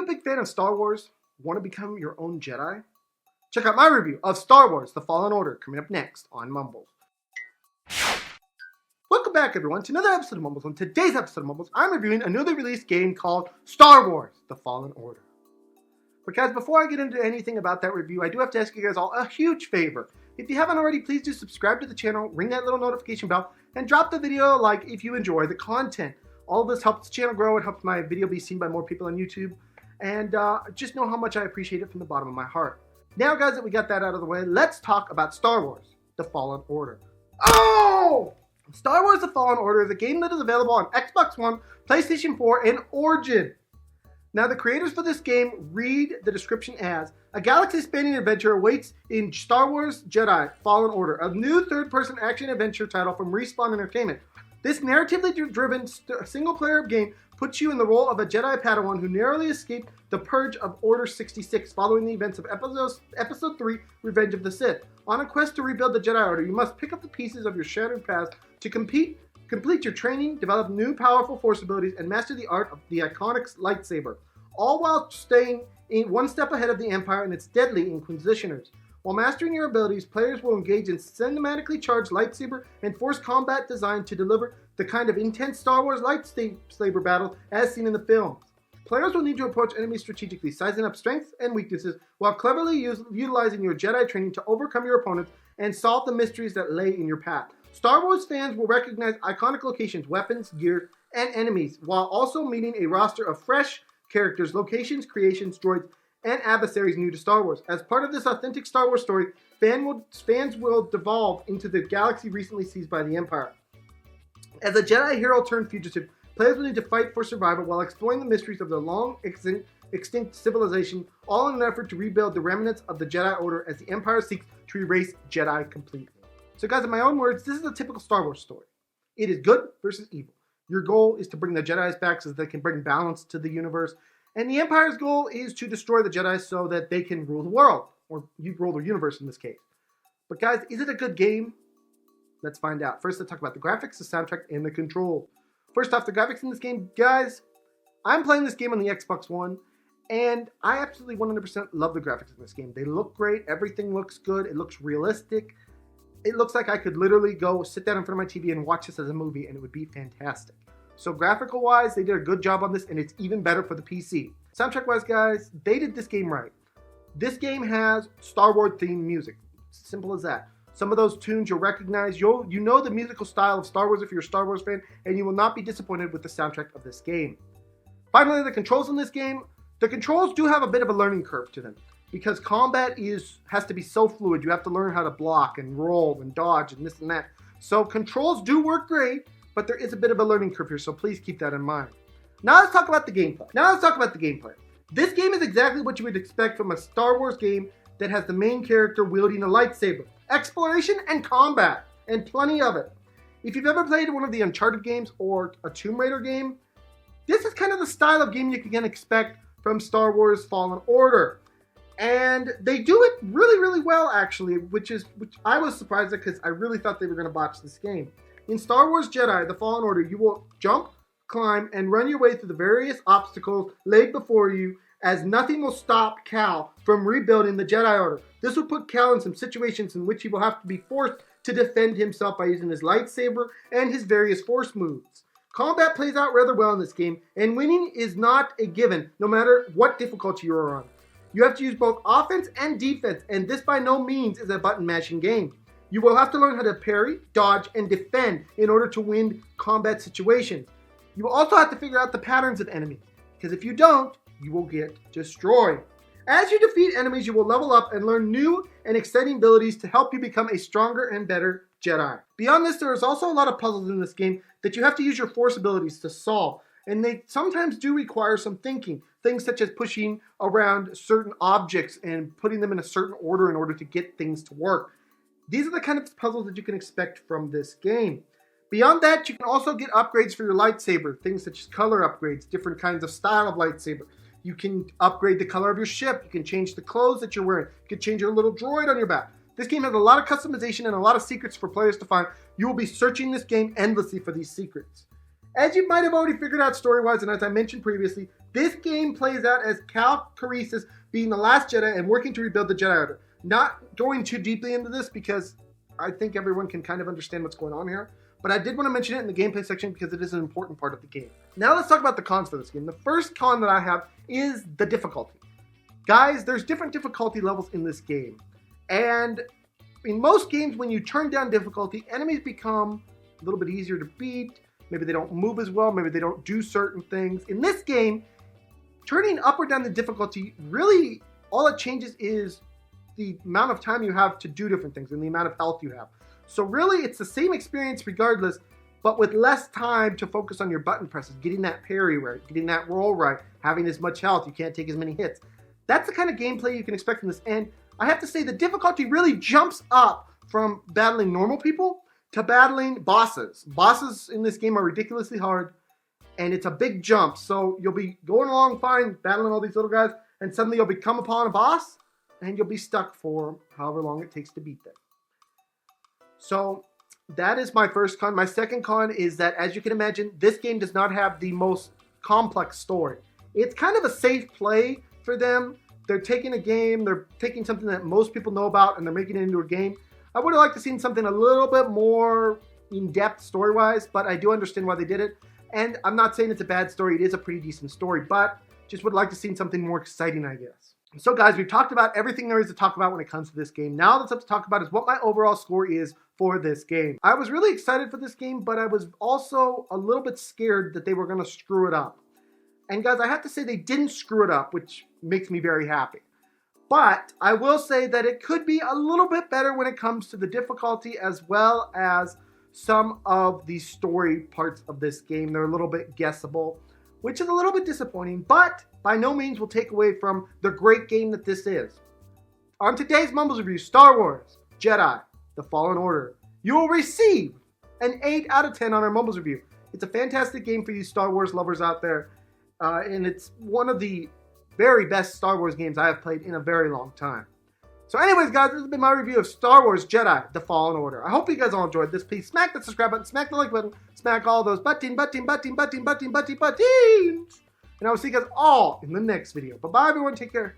a big fan of Star Wars? Want to become your own Jedi? Check out my review of Star Wars The Fallen Order coming up next on Mumbles. Welcome back, everyone, to another episode of Mumbles. On today's episode of Mumbles, I'm reviewing a newly released game called Star Wars The Fallen Order. But guys, before I get into anything about that review, I do have to ask you guys all a huge favor. If you haven't already, please do subscribe to the channel, ring that little notification bell, and drop the video a like if you enjoy the content. All of this helps the channel grow. It helps my video be seen by more people on YouTube. And just know how much I appreciate it from the bottom of my heart. Now, guys, that we got that out of the way, let's talk about Star Wars The Fallen Order. Oh! Star Wars The Fallen Order is a game that is available on Xbox One, PlayStation 4, and Origin. Now, the creators for this game read the description as, a galaxy-spanning adventure awaits in Star Wars Jedi Fallen Order, a new third-person action-adventure title from Respawn Entertainment. This narratively driven single-player game puts you in the role of a Jedi Padawan who narrowly escaped the purge of Order 66 following the events of Episode 3, Revenge of the Sith. On a quest to rebuild the Jedi Order, you must pick up the pieces of your shattered past to complete your training, develop new powerful force abilities, and master the art of the iconic lightsaber, all while staying one step ahead of the Empire and its deadly Inquisitioners. While mastering your abilities, players will engage in cinematically charged lightsaber and force combat designed to deliver the kind of intense Star Wars lightsaber battle as seen in the films. Players will need to approach enemies strategically, sizing up strengths and weaknesses, while cleverly utilizing your Jedi training to overcome your opponents and solve the mysteries that lay in your path. Star Wars fans will recognize iconic locations, weapons, gear, and enemies, while also meeting a roster of fresh characters, locations, creations, droids, and adversaries new to Star Wars. As part of this authentic Star Wars story, fans will devolve into the galaxy recently seized by the Empire. As a Jedi hero turned fugitive, players will need to fight for survival while exploring the mysteries of the long extinct civilization, all in an effort to rebuild the remnants of the Jedi Order as the Empire seeks to erase Jedi completely. So guys, in my own words, this is a typical Star Wars story. It is good versus evil. Your goal is to bring the Jedis back so that they can bring balance to the universe. And the Empire's goal is to destroy the Jedi so that they can rule the world. Or you rule the universe in this case. But guys, is it a good game? Let's find out. First, let's talk about the graphics, the soundtrack, and the control. First off, the graphics in this game. Guys, I'm playing this game on the Xbox One, and I absolutely 100% love the graphics in this game. They look great. Everything looks good. It looks realistic. It looks like I could literally go sit down in front of my TV and watch this as a movie, and it would be fantastic. So graphical-wise, they did a good job on this, and it's even better for the PC. Soundtrack-wise, guys, they did this game right. This game has Star Wars-themed music. Simple as that. Some of those tunes you'll recognize. You know the musical style of Star Wars if you're a Star Wars fan, and you will not be disappointed with the soundtrack of this game. Finally, the controls in this game. The controls do have a bit of a learning curve to them, because combat has to be so fluid. You have to learn how to block and roll and dodge and this and that. So controls do work great, but there is a bit of a learning curve here, so please keep that in mind. Now let's talk about the gameplay. This game is exactly what you would expect from a Star Wars game that has the main character wielding a lightsaber. Exploration and combat, and plenty of it. If you've ever played one of the Uncharted games or a Tomb Raider game, this is kind of the style of game you can expect from Star Wars Fallen Order. And they do it really, really well, actually, which I was surprised at because I really thought they were going to botch this game. In Star Wars Jedi, The Fallen Order, you will jump, climb, and run your way through the various obstacles laid before you, as nothing will stop Cal from rebuilding the Jedi Order. This will put Cal in some situations in which he will have to be forced to defend himself by using his lightsaber and his various force moves. Combat plays out rather well in this game, and winning is not a given, no matter what difficulty you are on. You have to use both offense and defense, and this by no means is a button-mashing game. You will have to learn how to parry, dodge, and defend in order to win combat situations. You will also have to figure out the patterns of enemies, because if you don't, you will get destroyed. As you defeat enemies, you will level up and learn new and exciting abilities to help you become a stronger and better Jedi. Beyond this, there is also a lot of puzzles in this game that you have to use your force abilities to solve, and they sometimes do require some thinking. Things such as pushing around certain objects and putting them in a certain order in order to get things to work. These are the kind of puzzles that you can expect from this game. Beyond that, you can also get upgrades for your lightsaber, things such as color upgrades, different kinds of style of lightsaber. You can upgrade the color of your ship. You can change the clothes that you're wearing. You can change your little droid on your back. This game has a lot of customization and a lot of secrets for players to find. You will be searching this game endlessly for these secrets. As you might have already figured out story-wise, and as I mentioned previously, this game plays out as Cal Kestis being the last Jedi and working to rebuild the Jedi Order. Not going too deeply into this because I think everyone can kind of understand what's going on here. But I did want to mention it in the gameplay section because it is an important part of the game. Now let's talk about the cons for this game. The first con that I have is the difficulty. Guys, there's different difficulty levels in this game. And in most games, when you turn down difficulty, enemies become a little bit easier to beat. Maybe they don't move as well. Maybe they don't do certain things. In this game, turning up or down the difficulty, really all it changes is the amount of time you have to do different things and the amount of health you have. So really, it's the same experience regardless, but with less time to focus on your button presses, getting that parry right, getting that roll right, having as much health, you can't take as many hits. That's the kind of gameplay you can expect from this. And I have to say, the difficulty really jumps up from battling normal people to battling bosses. Bosses in this game are ridiculously hard, and it's a big jump. So you'll be going along fine, battling all these little guys, and suddenly you'll come upon a boss, and you'll be stuck for however long it takes to beat them. So that is my first con. My second con is that, as you can imagine, this game does not have the most complex story. It's kind of a safe play for them. They're taking a game, they're taking something that most people know about, and they're making it into a game. I would have liked to see something a little bit more in-depth story-wise, but I do understand why they did it. And I'm not saying it's a bad story. It is a pretty decent story, but just would like to see something more exciting, I guess. So guys, we've talked about everything there is to talk about when it comes to this game. Now that's up to talk about is what my overall score is for this game. I was really excited for this game, but I was also a little bit scared that they were going to screw it up. And guys, I have to say they didn't screw it up, which makes me very happy. But I will say that it could be a little bit better when it comes to the difficulty as well as some of the story parts of this game. They're a little bit guessable, which is a little bit disappointing, but by no means will take away from the great game that this is. On today's Mumbles review, Star Wars Jedi, The Fallen Order, you will receive an 8 out of 10 on our Mumbles review. It's a fantastic game for you Star Wars lovers out there, and it's one of the very best Star Wars games I have played in a very long time. So anyways, guys, this has been my review of Star Wars Jedi, The Fallen Order. I hope you guys all enjoyed this. Please smack the subscribe button, smack the like button, smack all those buttons. And I will see you guys all in the next video. Bye-bye, everyone. Take care.